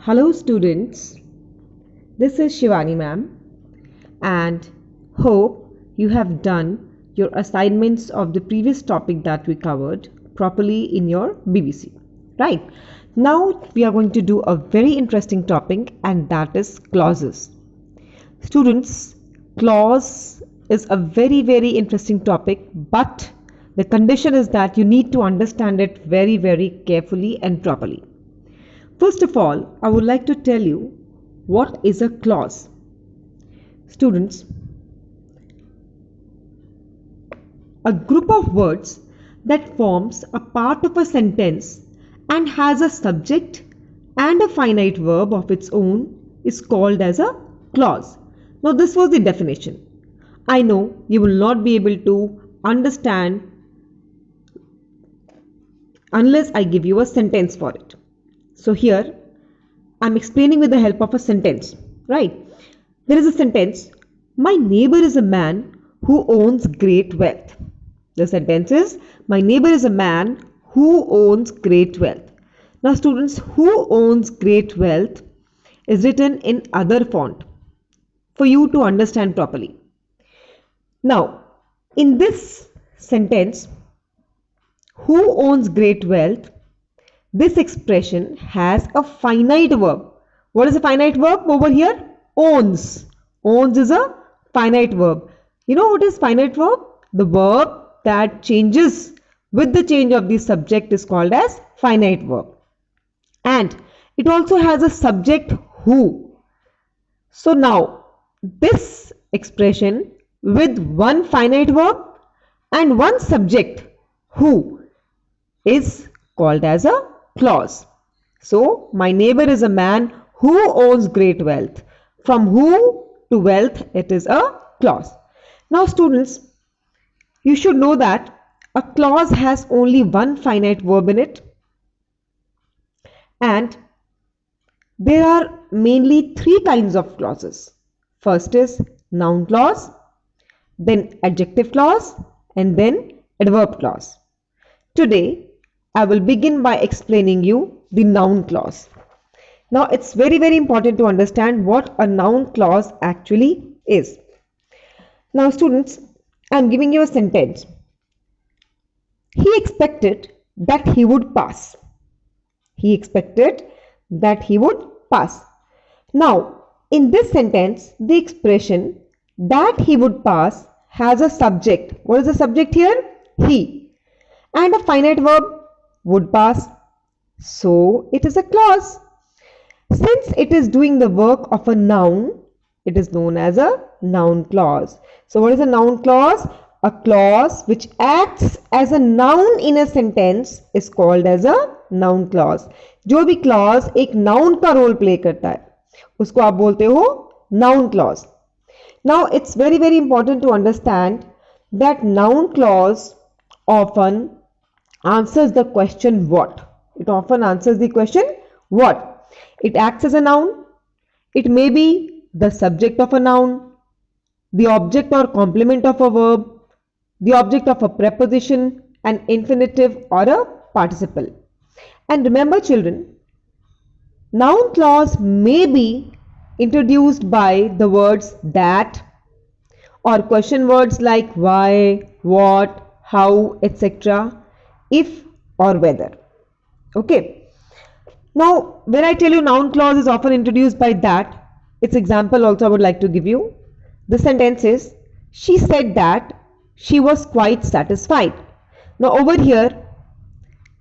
Hello students, this is Shivani ma'am and hope you have done your assignments of the previous topic that we covered properly in your BBC. Right, now we are going to do a very interesting topic and that is clauses. Students, clause is a very interesting topic, but the condition is that you need to understand it very carefully and properly. First of all, I would like to tell you what is a clause. Students, a group of words that forms a part of a sentence and has a subject and a finite verb of its own is called as a clause. Now this was the definition. I know you will not be able to understand unless I give you a sentence for it. So here I'm explaining with the help of a sentence, right? There is a sentence, my neighbor is a man who owns great wealth. The sentence is, my neighbor is a man who owns great wealth. Now students, who owns great wealth is written in other font for you to understand properly. Now, in this sentence, who owns great wealth, this expression has a finite verb. What is a finite verb over here? Owns. Owns is a finite verb. You know what is finite verb? The verb that changes with the change of the subject is called as finite verb. And it also has a subject who. So now this expression with one finite verb and one subject who is called as a clause. So, my neighbor is a man who owns great wealth. From who to wealth, it is a clause. Now, students, you should know that a clause has only one finite verb in it. And there are mainly three kinds of clauses. First is noun clause, then adjective clause, and then adverb clause. Today, I will begin by explaining you the noun clause. Now it's very important to understand what a noun clause actually is. Now students, I am giving you a sentence. He expected that he would pass. He expected that he would pass. Now in this sentence, the expression that he would pass has a subject. What is the subject here? He. And a finite verb, would pass. So it is a clause. Since it is doing the work of a noun, it is known as a noun clause. So what is a noun clause? A clause which acts as a noun in a sentence is called as a noun clause. जो भी clause एक noun का role play करता है, उसको आप बोलते हो noun clause. Now it's very important to understand that noun clause often answers the question what. It often answers the question what. It acts as a noun. It may be the subject of a noun, the object or complement of a verb, the object of a preposition, an infinitive or a participle. And remember children, noun clause may be introduced by the words that or question words like why, what, how, etc. if or whether. Okay. Now, when I tell you noun clause is often introduced by that, its example also I would like to give you. The sentence is, she said that she was quite satisfied. Now over here,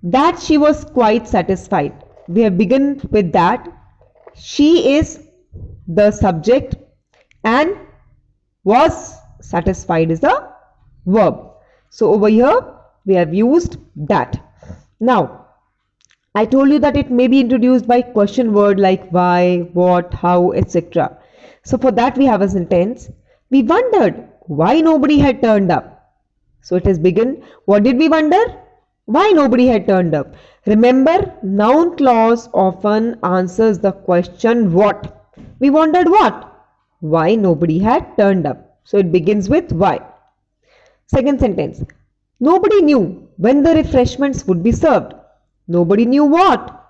that she was quite satisfied. We have begun with that. She is the subject and was satisfied is the verb. So over here, we have used that. Now, I told you that it may be introduced by question word like why, what, how, etc. So for that we have a sentence. We wondered why nobody had turned up. So it has begun. What did we wonder? Why nobody had turned up. Remember, noun clause often answers the question what. We wondered what? Why nobody had turned up. So it begins with why. Second sentence. Nobody knew when the refreshments would be served. Nobody knew what?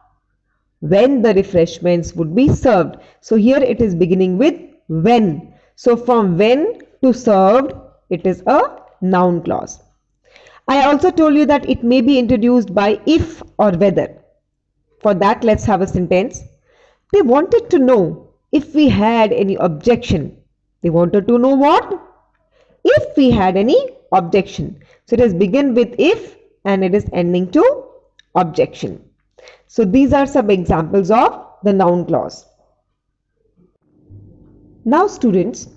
when the refreshments would be served. So here it is beginning with when. So from when to served, it is a noun clause. I also told you that it may be introduced by if or whether. For that, let's have a sentence. They wanted to know if we had any objection. They wanted to know what? If we had any objection. So it is begin with if and it is ending to objection. So these are some examples of the noun clause. Now students,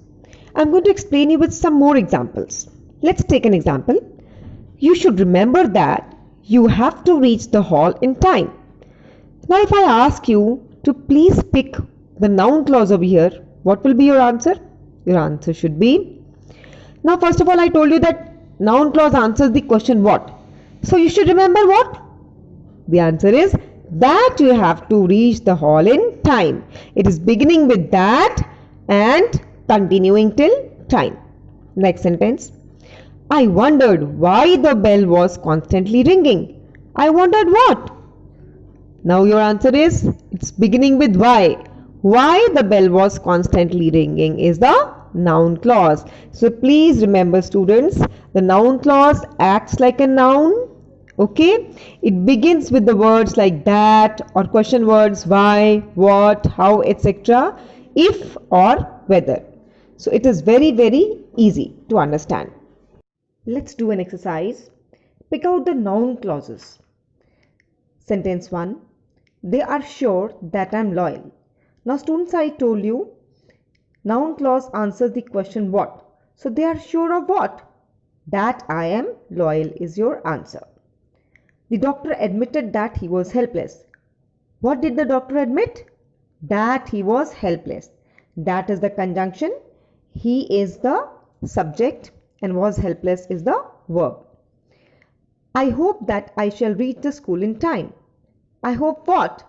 I'm going to explain you with some more examples. Let's take an example. You should remember that you have to reach the hall in time. Now if I ask you to please pick the noun clause over here, what will be your answer? Your answer should be. Now first of all I told you that noun clause answers the question what. So you should remember what? The answer is that you have to reach the hall in time. It is beginning with that and continuing till time. Next sentence. I wondered why the bell was constantly ringing. I wondered what? Now your answer is, it's beginning with why. Why the bell was constantly ringing is the noun clause. So please remember students, the noun clause acts like a noun. Okay, it begins with the words like that or question words why, what, how, etc. If or whether. So it is very, very easy to understand. Let's do an exercise. Pick out the noun clauses. Sentence 1. They are sure that I'm loyal. Now students, I told you noun clause answers the question what. So they are sure of what? That I am loyal is your answer. The doctor admitted that he was helpless. What did the doctor admit? That he was helpless. That is the conjunction. He is the subject and was helpless is the verb. I hope that I shall reach the school in time. I hope what?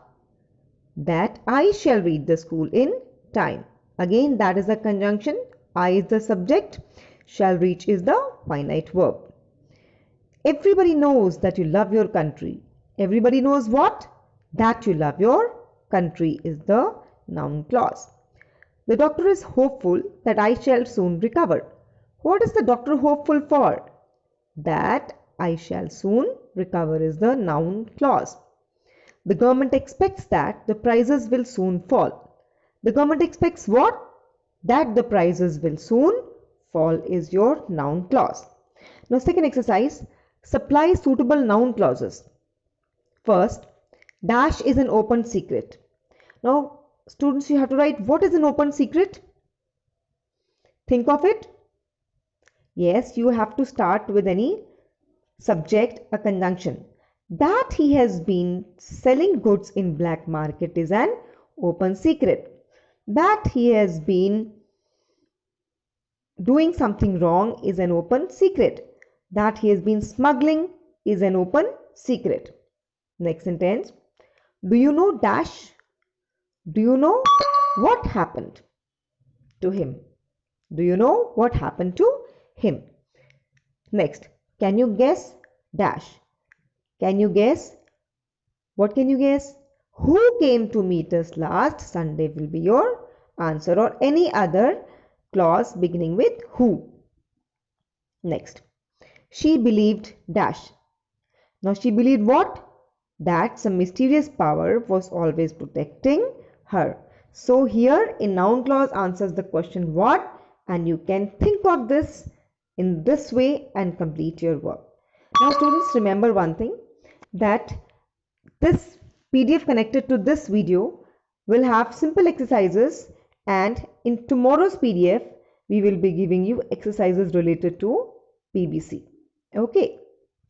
That I shall reach the school in time. Again, that is the conjunction. I is the subject. Shall reach is the finite verb. Everybody knows that you love your country. Everybody knows what? That you love your country is the noun clause. The doctor is hopeful that I shall soon recover. What is the doctor hopeful for? That I shall soon recover is the noun clause. The government expects that the prices will soon fall. The government expects what? That the prices will soon fall is your noun clause. Now second exercise, supply suitable noun clauses. First, dash is an open secret. Now students, you have to write what is an open secret? Think of it. Yes, you have to start with any subject, a conjunction. That he has been selling goods in black market is an open secret. That he has been doing something wrong is an open secret. That he has been smuggling is an open secret. Next sentence. Do you know dash? Do you know what happened to him? Do you know what happened to him? Next. Can you guess dash? Can you guess? What can you guess? Who came to meet us last Sunday will be your answer, or any other clause beginning with who. Next. She believed dash. Now she believed what? That some mysterious power was always protecting her. So here in noun clause answers the question what, and you can think of this in this way and complete your work. Now students, remember one thing, that this PDF connected to this video will have simple exercises, and in tomorrow's PDF we will be giving you exercises related to PBC. Okay.